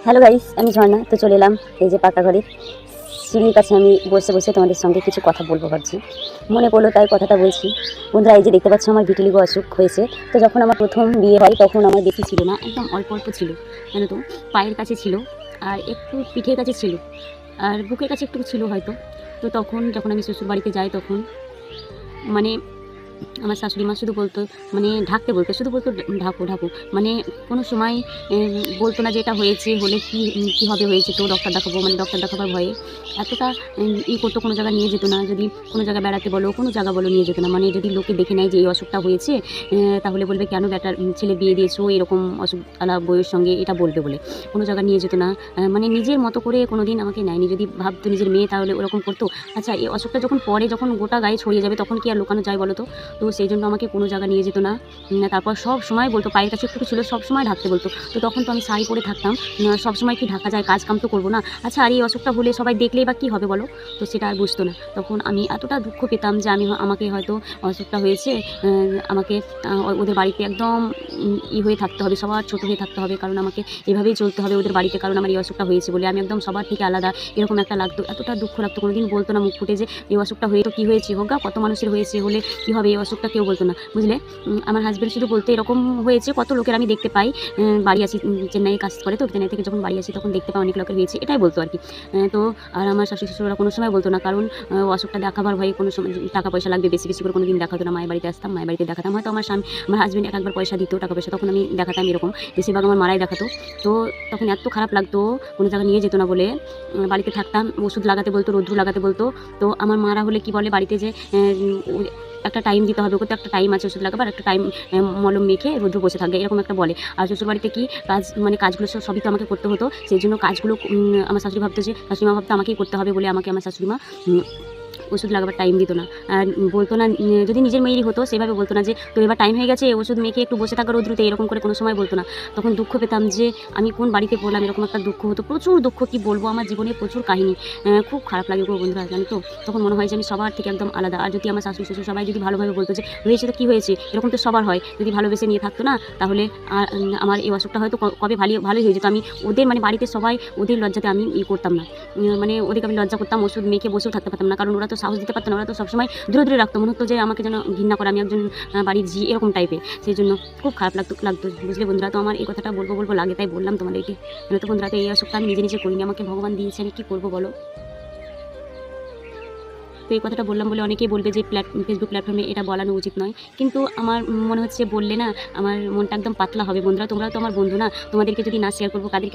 Hello guys, আমি ঝর্ণা। তো চলে এলাম এই যে পাকা ঘরে সিঁড়ির কাছে। আমি বসে বসে তোমাদের সঙ্গে কিছু কথা বলবো ভাবছি, মনে পড়লো তাই কথাটা বলছি। বন্ধুরা, এই যে দেখতে পাচ্ছ আমার ভিটিলিগো অসুখ হয়েছে। তো যখন আমার প্রথম বিয়ে হয় তখন আমার বেশি ছিল না, একদম অল্প অল্প ছিল, জানো তো। পায়ের কাছে ছিল, আর একটু পিঠের কাছে ছিল, আর বুকের কাছে একটু ছিল হয়তো। তো তখন যখন আমি শ্বশুর বাড়িতে যাই তখন মানে আমার শাশুড়ি মা শুধু বলতো, মানে ঢাকতে বলতো, শুধু বলতো ঢাকো ঢাকো। মানে কোনো সময় বলতো না যে এটা হয়েছে, হলে কি কি হবে, হয়েছে তো ডক্টর দেখাবো, মানে ডক্টর দেখাবার ভয়ে এতটা করতো। কোনো জায়গায় নিয়ে যেত না, যদি কোনো জায়গায় বেড়াতে বলো, কোনো জায়গা বলো, নিয়ে যেত না। মানে যদি লোকে দেখে নেয় যে এই অসুখটা হয়েছে, তাহলে বলবে কেন বেটার ছেলে বিয়ে দিয়েছো এরকম অসুখ আলা বইয়ের সঙ্গে, এটা বলবে বলে কোনো জায়গায় নিয়ে যেত না। মানে নিজের মতো করে কোনো দিন আমাকে নেয়নি। যদি ভাবতো নিজের মেয়ে তাহলে ওরকম করতো। আচ্ছা, এই অসুখটা যখন পরে, যখন গোটা গায়ে ছড়িয়ে যাবে, তখন কি আর লুকানো যায় বলো তো? তো সেই জন্য আমাকে কোনো জায়গা নিয়ে যেত না। তারপর সব সময় বলতো, পায়ের কাছে একটু ছিল, সব সময় ঢাকতে বলতো। তো তখন তো আমি শাড়ি পরে থাকতাম, সব সময় কি ঢাকা যায়? কাজ কাম তো করবো না। আচ্ছা, আর এই অসুখটা হলে সবাই দেখলেই বা কী হবে বলো? তো সেটা আর বুঝতো না। তখন আমি এতটা দুঃখ পেতাম যে আমাকে হয়তো অসুখটা হয়েছে, আমাকে ওদের বাড়িতে একদম হয়ে থাকতে হবে, সবার ছোটো হয়ে থাকতে হবে, কারণ আমাকে এভাবেই চলতে হবে ওদের বাড়িতে, কারণ আমার এই অসুখটা হয়েছে বলে আমি একদম সবার থেকে আলাদা, এরকম একটা লাগতো। এতটা দুঃখ লাগতো, কোনোদিন বলতো না মুখ ফুটে যে এই অসুখটা হয়ে তো কী হয়েছে, হোক গা, কত মানুষের হয়েছে, হলে কী হবে, এই অসুখটা কেউ বলতো না, বুঝলে। আমার হাজব্যান্ড শুধু বলতে এরকম হয়েছে, কত লোকের আমি দেখতে পাই, বাড়ি আসি, চেন্নাইয়ে কাজ করে, তো চেন্নাই থেকে যখন বাড়ি আসি তখন দেখতে পাই অনেক লোকের হয়েছে, এটাই বলতো আর কি। তো আর আমার শাশুড়ি শ্বশুররা কোনো সময় বলতো না, কারণ অসুখটা দেখাবার ভয়ে কোনো সময় টাকা পয়সা লাগবে, বেশি বেশি করে কোনো দিন দেখাতো না। মায়ের বাড়িতে আসতাম, মায়ের বাড়িতে দেখাতাম, হয়তো আমার হাজব্যান্ড একবার পয়সা দিত, টাকা পয়সা, তখন আমি দেখাতাম এরকম। বেশিরভাগ আমার মারাই দেখাতো। তো তখন এত খারাপ লাগতো, কোনো জায়গায় নিয়ে যেত না বলে। বাড়িতে থাকতাম, ওষুধ লাগাতে বলতো, রৌদ্র লাগাতে বলতো। তো আমার মারা হলে কি বলে বাড়িতে, যে একটা টাইম দিতে হবে, ওকে তো একটা টাইম আছে ওষুধ লাগাবার, একটা টাইম মলম মেখে রৌদ্র বসে থাকবে, এরকম একটা বলে। আর শ্বশুরবাড়িতে কি কাজ, মানে কাজগুলো সবই তো আমাকে করতে হতো। সেই জন্য কাজগুলো আমার শাশুড়ি ভাবতো, যে শাশুড়িমা ভাবতো আমাকেই করতে হবে বলে, আমাকে আমার শাশুড়িমা ওষুধ লাগাবার টাইম দিত না। আর বলতো না, যদি নিজের মেয়েরই হতো সেভাবে বলতো না যে তোর এবার টাইম হয়ে গেছে, ওষুধ মেখে একটু বসে থাকা রৌদ্রুতে, এরকম করে কোনো সময় বলতো না। তখন দুঃখ পেতাম যে আমি কোন বাড়িতে পড়লাম, এরকম একটা দুঃখ হতো, প্রচুর দুঃখ, কি বলবো, আমার জীবনে প্রচুর কাহিনী। খুব খারাপ লাগে গো বন্ধুরা, জানো তো। তখন মনে হয় যে আমি সবার থেকে একদম আলাদা। আর যদি আমার শাশুড়ি শ্বশুর সবাই যদি ভালোভাবে বলতো যে হয়েছে তো কী হয়েছে, এরকম তো সবার হয়, যদি ভালোবেসে নিয়ে থাকতো না, তাহলে আমার এই অসুখটা হয়তো কবে ভালোই হয়ে যেত। আমি ওদের, মানে বাড়িতে সবাই ওদের লজ্জাতে আমি করতাম না, মানে ওদেরকে আমি লজ্জা করতাম, ওষুধ মেখে বসেও থাকতে পারতাম না, কারণ ওরা তো সাহস দিতে পারতো না, ওরা তো সবসময় দূরে দূরে রাখতো, মনে হতো যে আমাকে যেন ঘৃণা করে, আমি একজন বাড়ির ঝি, এরকম টাইপের। সেই জন্য খুব খারাপ লাগতো, বুঝলে বন্ধুরা। তো আমার এই কথাটা বলবো লাগে, তাই বললাম তোমাদেরকে। তো বন্ধুরা, তো এই অসুখটা আমি নিজে করিনি, আমাকে ভগবান দিয়েছে, আমি কী করবো বলো। তো এই কথাটা বললাম বলে অনেকেই বলবে যে ফেসবুক প্ল্যাটফর্মে এটা বলানো উচিত নয়, কিন্তু আমার মনে হচ্ছে বললে না আমার মনটা একদম পাতলা হবে। বন্ধুরা, তোমরা তো আমার বন্ধু না, তোমাদেরকে যদি না শেয়ার করবো কাদেরকে